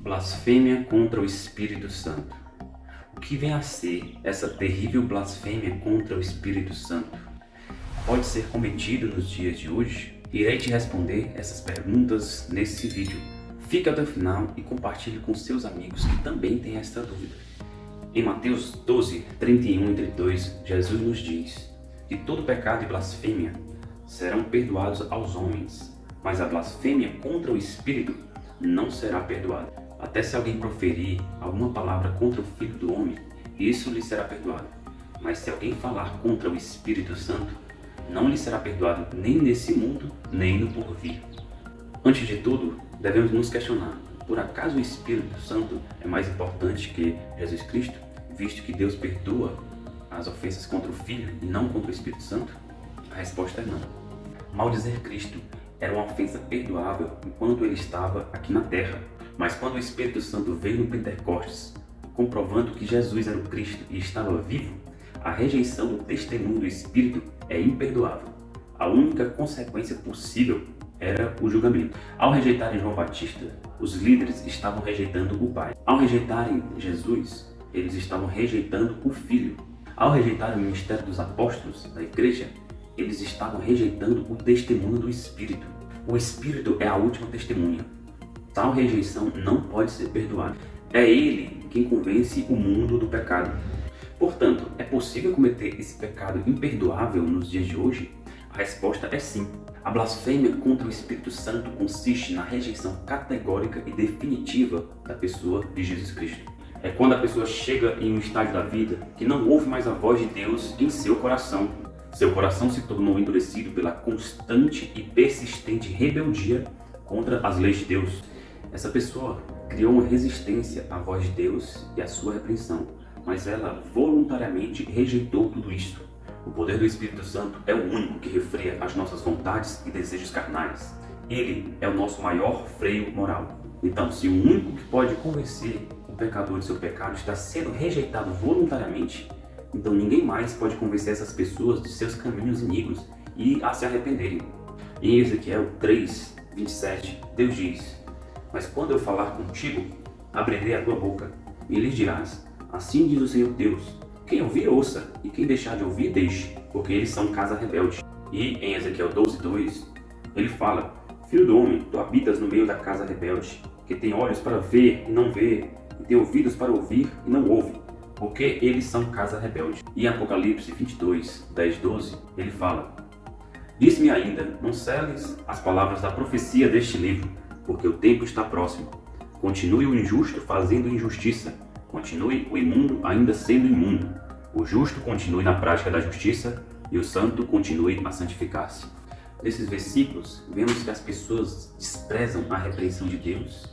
Blasfêmia contra o Espírito Santo. O que vem a ser essa terrível blasfêmia contra o Espírito Santo? Pode ser cometido nos dias de hoje? Irei te responder essas perguntas nesse vídeo. Fique até o final e compartilhe com seus amigos que também têm esta dúvida. Em Mateus 12, 31 e 32, Jesus nos diz que todo pecado e blasfêmia serão perdoados aos homens, mas a blasfêmia contra o Espírito não será perdoada. Até se alguém proferir alguma palavra contra o Filho do Homem, isso lhe será perdoado. Mas se alguém falar contra o Espírito Santo, não lhe será perdoado nem nesse mundo, nem no porvir. Antes de tudo, devemos nos questionar: por acaso o Espírito Santo é mais importante que Jesus Cristo, visto que Deus perdoa as ofensas contra o Filho e não contra o Espírito Santo? A resposta é não. Maldizer Cristo era uma ofensa perdoável enquanto ele estava aqui na terra. Mas quando o Espírito Santo veio no Pentecostes, comprovando que Jesus era o Cristo e estava vivo, a rejeição do testemunho do Espírito é imperdoável. A única consequência possível era o julgamento. Ao rejeitarem João Batista, os líderes estavam rejeitando o Pai. Ao rejeitarem Jesus, eles estavam rejeitando o Filho. Ao rejeitarem o ministério dos apóstolos da igreja, eles estavam rejeitando o testemunho do Espírito. O Espírito é a última testemunha. Tal rejeição não pode ser perdoada. É Ele quem convence o mundo do pecado. Portanto, é possível cometer esse pecado imperdoável nos dias de hoje? A resposta é sim. A blasfêmia contra o Espírito Santo consiste na rejeição categórica e definitiva da pessoa de Jesus Cristo. É quando a pessoa chega em um estágio da vida que não ouve mais a voz de Deus em seu coração. Seu coração se tornou endurecido pela constante e persistente rebeldia contra as leis de Deus. Essa pessoa criou uma resistência à voz de Deus e à sua repreensão, mas ela voluntariamente rejeitou tudo isso. O poder do Espírito Santo é o único que refreia as nossas vontades e desejos carnais. Ele é o nosso maior freio moral. Então, se o único que pode convencer o pecador de seu pecado está sendo rejeitado voluntariamente, então ninguém mais pode convencer essas pessoas de seus caminhos iníquos e a se arrependerem. Em Ezequiel 3, 27, Deus diz: mas quando eu falar contigo, abrirei a tua boca e lhes dirás: assim diz o Senhor Deus, quem ouvir ouça, e quem deixar de ouvir deixe, porque eles são casa rebelde. E em Ezequiel 12, 2, ele fala: filho do homem, tu habitas no meio da casa rebelde, que tem olhos para ver e não vê, e tem ouvidos para ouvir e não ouve, porque eles são casa rebelde. E em Apocalipse 22, 10, 12, ele fala: disse-me ainda, não seles as palavras da profecia deste livro, porque o tempo está próximo. Continue o injusto fazendo injustiça, continue o imundo ainda sendo imundo, o justo continue na prática da justiça e o santo continue a santificar-se. Nesses versículos, vemos que as pessoas desprezam a repreensão de Deus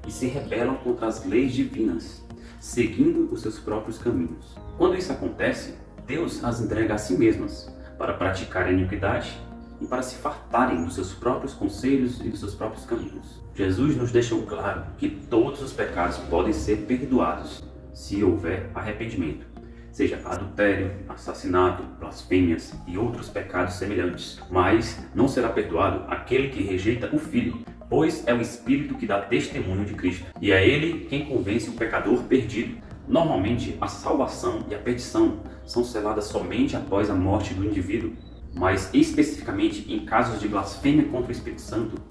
e se rebelam contra as leis divinas, seguindo os seus próprios caminhos. Quando isso acontece, Deus as entrega a si mesmas para praticar a iniquidade e para se fartarem dos seus próprios conselhos e dos seus próprios caminhos. Jesus nos deixou claro que todos os pecados podem ser perdoados se houver arrependimento, seja adultério, assassinato, blasfêmias e outros pecados semelhantes. Mas não será perdoado aquele que rejeita o Filho, pois é o Espírito que dá testemunho de Cristo, e é Ele quem convence o pecador perdido. Normalmente, a salvação e a perdição são seladas somente após a morte do indivíduo, mas especificamente em casos de blasfêmia contra o Espírito Santo,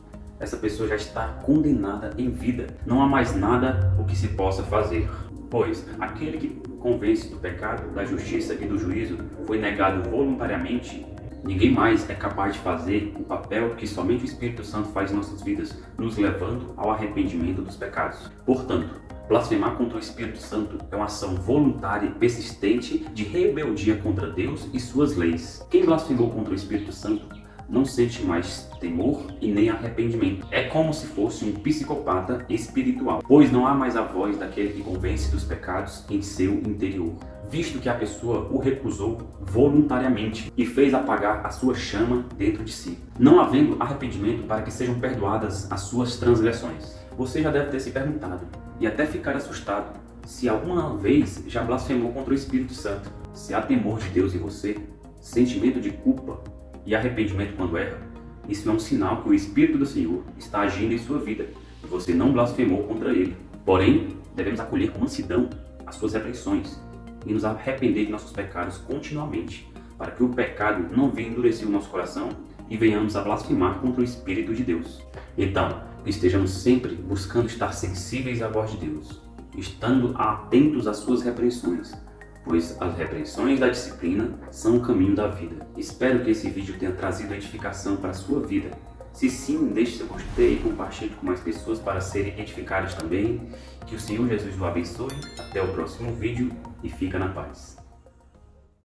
essa pessoa já está condenada em vida. Não há mais nada o que se possa fazer, pois aquele que convence do pecado, da justiça e do juízo foi negado voluntariamente. Ninguém mais é capaz de fazer o papel que somente o Espírito Santo faz em nossas vidas, nos levando ao arrependimento dos pecados. Portanto, blasfemar contra o Espírito Santo é uma ação voluntária e persistente de rebeldia contra Deus e suas leis. Quem blasfemou contra o Espírito Santo não sente mais temor e nem arrependimento. É como se fosse um psicopata espiritual, pois não há mais a voz daquele que convence dos pecados em seu interior, visto que a pessoa o recusou voluntariamente e fez apagar a sua chama dentro de si, não havendo arrependimento para que sejam perdoadas as suas transgressões. Você já deve ter se perguntado, e até ficar assustado, se alguma vez já blasfemou contra o Espírito Santo. Se há temor de Deus em você, sentimento de culpa e arrependimento quando erra, isso é um sinal que o Espírito do Senhor está agindo em sua vida e você não blasfemou contra ele. Porém, devemos acolher com mansidão as suas repreensões e nos arrepender de nossos pecados continuamente, para que o pecado não venha endurecer o nosso coração e venhamos a blasfemar contra o Espírito de Deus. Então, estejamos sempre buscando estar sensíveis à voz de Deus, estando atentos às suas repreensões, pois as repreensões da disciplina são o caminho da vida. Espero que esse vídeo tenha trazido edificação para a sua vida. Se sim, deixe seu gostei e compartilhe com mais pessoas para serem edificadas também. Que o Senhor Jesus o abençoe. Até o próximo vídeo e fica na paz.